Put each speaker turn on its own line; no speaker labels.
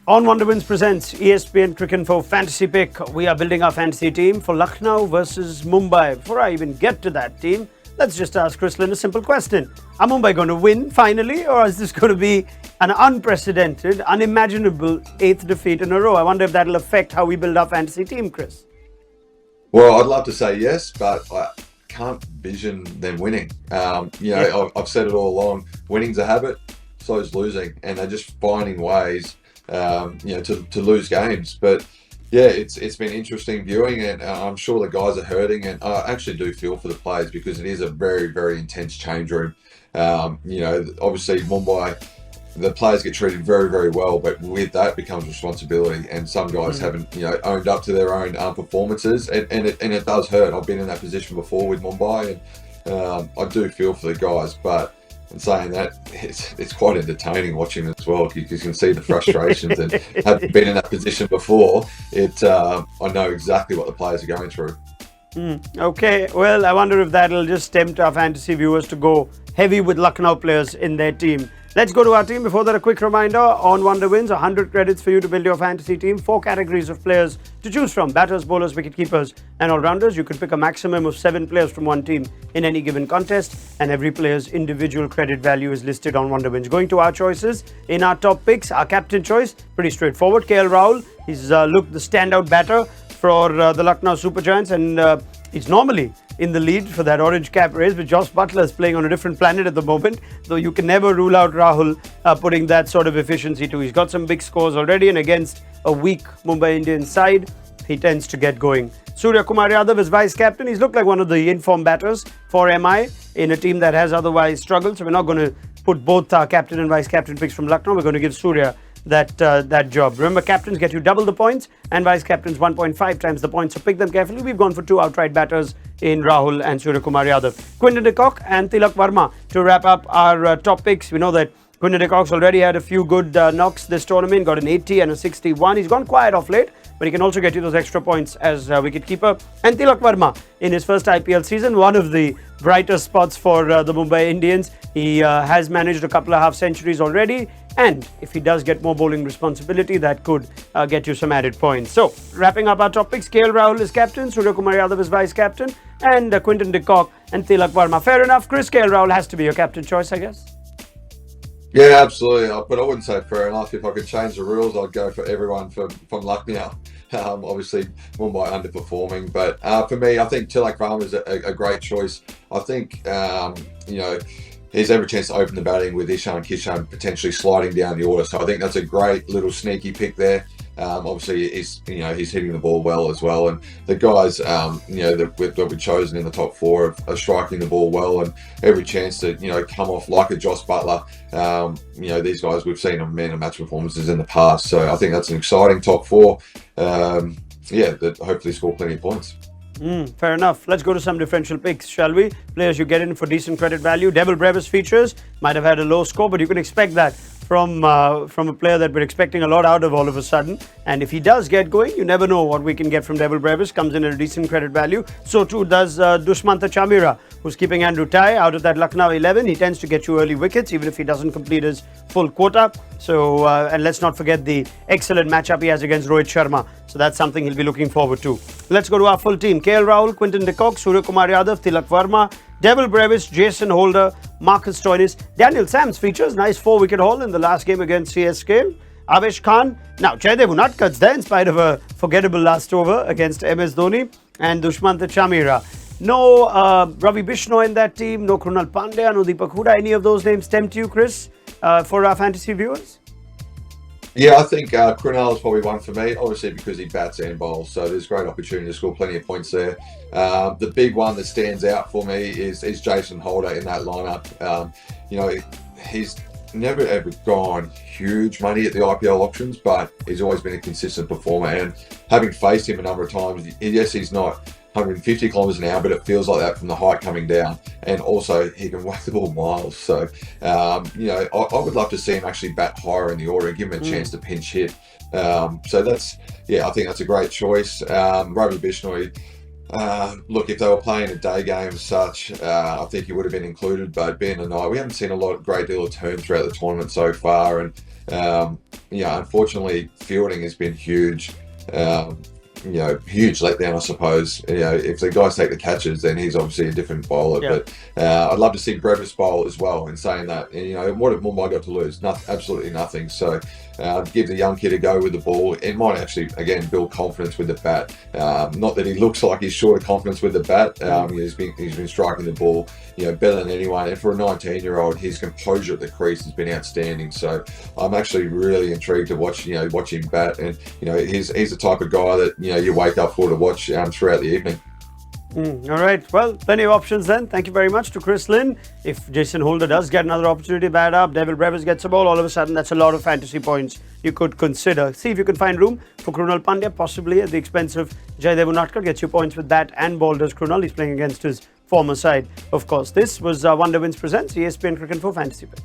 On Wonderwinds presents ESPNcricinfo Fantasy Pick. We are building our fantasy team for Lucknow versus Mumbai. Before I even get to that team, let's just ask Chris Lynn a simple question. Are Mumbai going to win finally, or is this going to be an unprecedented, unimaginable 8th defeat in a row? I wonder if that'll affect how we build our fantasy team, Chris.
Well, I'd love to say yes, but I can't vision them winning. I've said it all along. Winning's a habit, so is losing, and they're just finding ways to lose games. But yeah, it's been interesting viewing, and I'm sure the guys are hurting, and I actually do feel for the players because it is a very, very intense change room. Obviously Mumbai, the players get treated very, very well, but with that becomes responsibility, and some guys haven't owned up to their own performances, and it does hurt. I've been in that position before with Mumbai, and I do feel for the guys, but in saying that, it's quite entertaining watching as well, because you can see the frustrations, and having been in that position before, I know exactly what the players are going through.
Okay, well, I wonder if that'll just tempt our fantasy viewers to go heavy with Lucknow players in their team. Let's go to our team. Before that, a quick reminder on Wonderwins, 100 credits for you to build your fantasy team. 4 categories of players to choose from: batters, bowlers, wicket keepers, and all-rounders. You can pick a maximum of 7 players from one team in any given contest, and every player's individual credit value is listed on Wonderwins. Going to our choices, in our top picks, our captain choice, pretty straightforward. Rahul, he's looked the standout batter for the Lucknow Super Giants, and he's normally in the lead for that orange cap race, but Josh Butler is playing on a different planet at the moment, though you can never rule out Rahul putting that sort of efficiency too. He's got some big scores already, and against a weak Mumbai Indians side, he tends to get going. Suryakumar Yadav is vice captain. He's looked like one of the informed batters for MI in a team that has otherwise struggled, so we're not going to put both our captain and vice captain picks from Lucknow. We're going to give Surya that job. Remember, captains get you double the points, and vice captains 1.5 times the points, so pick them carefully. We've gone for 2 outright batters in Rahul and Suryakumar Yadav. Quinton de Kock and Tilak Verma to wrap up our top picks. We know that Quinton de Kock's already had a few good knocks this tournament, got an 80 and a 61. He's gone quiet off late, but he can also get you those extra points as wicketkeeper. And Tilak Verma, in his first IPL season, one of the brighter spots for the Mumbai Indians. He has managed a couple of half centuries already, and if he does get more bowling responsibility, that could get you some added points. So, wrapping up our topics, Rahul is captain, Suryakumar Yadav is vice captain, and Quinton de Kock and Tilak Verma. Fair enough, Chris. Rahul has to be your captain choice, I guess.
Yeah, absolutely. But I wouldn't say fair enough. If I could change the rules, I'd go for everyone from Lucknow. Obviously, Mumbai underperforming. But for me, I think Tilak Verma is a great choice. I think, he's every chance to open the batting with Ishan Kishan potentially sliding down the order. So I think that's a great little sneaky pick there. Obviously, he's hitting the ball well as well, and the guys that we've chosen in the top 4 are striking the ball well, and every chance to come off like a Josh Butler. These guys, we've seen them man of match performances in the past, so I think that's an exciting top 4. That hopefully score plenty of points.
Fair enough. Let's go to some differential picks, shall we? Players you get in for decent credit value. Devil Brevis features, might have had a low score, but you can expect that from a player that we're expecting a lot out of all of a sudden. And if he does get going, you never know what we can get from Devil Brevis. Comes in at a decent credit value. So too does Dushmantha Chamira, who's keeping Andrew Tye out of that Lucknow 11. He tends to get you early wickets, even if he doesn't complete his full quota. So, and let's not forget the excellent matchup he has against Rohit Sharma. So that's something he'll be looking forward to. Let's go to our full team. Rahul, Quinton de Kock, Suryakumar Yadav, Tilak Verma, Devil Brevis, Jason Holder, Marcus Stoinis. Daniel Sams features nice 4-wicket haul in the last game against CSK. Avesh Khan. Now, Jaydev Unadkat's there in spite of a forgettable last over against MS Dhoni. And Dushmantha Chamira. No Ravi Bishnoi in that team. No Krunal Pandya. No Deepak Hooda. Any of those names tempt you, Chris, for our fantasy viewers?
Yeah, I think Krunal is probably one for me, obviously because he bats and bowls, so there's great opportunity to score plenty of points there. The big one that stands out for me is Jason Holder in that lineup. He's never ever gone huge money at the IPL auctions, but he's always been a consistent performer, and having faced him a number of times, yes, he's not 150 kilometers an hour, but it feels like that from the height coming down, and also he can whack the ball miles. So I would love to see him actually bat higher in the order and give him a chance to pinch hit. I think that's a great choice. Ravi Bishnoi, Look, if they were playing a day game as such, I think he would have been included. But being a night, we haven't seen great deal of turn throughout the tournament so far, and unfortunately, fielding has been huge. Huge letdown, I suppose. If the guys take the catches, then he's obviously a different bowler.
Yeah.
But I'd love to see Brevis bowl as well. In saying that, what have Mumbai got to lose? Absolutely nothing. So give the young kid a go with the ball. It might actually, again, build confidence with the bat. Not that he looks like he's short of confidence with the bat. He's been striking the ball, better than anyone. And for a 19-year-old, his composure at the crease has been outstanding. So I'm actually really intrigued to watch him bat. And he's the type of guy that you wake up for to watch throughout the evening.
All right. Well, plenty of options then. Thank you very much to Chris Lynn. If Jason Holder does get another opportunity, bat up, Devil Brevis gets a ball, all of a sudden that's a lot of fantasy points you could consider. See if you can find room for Krunal Pandya, possibly at the expense of Jaydev Unadkat. Gets you points with bat and ball does Krunal. He's playing against his former side, of course. This was Wonder Wins presents ESPN Cricinfo Fantasy Pick.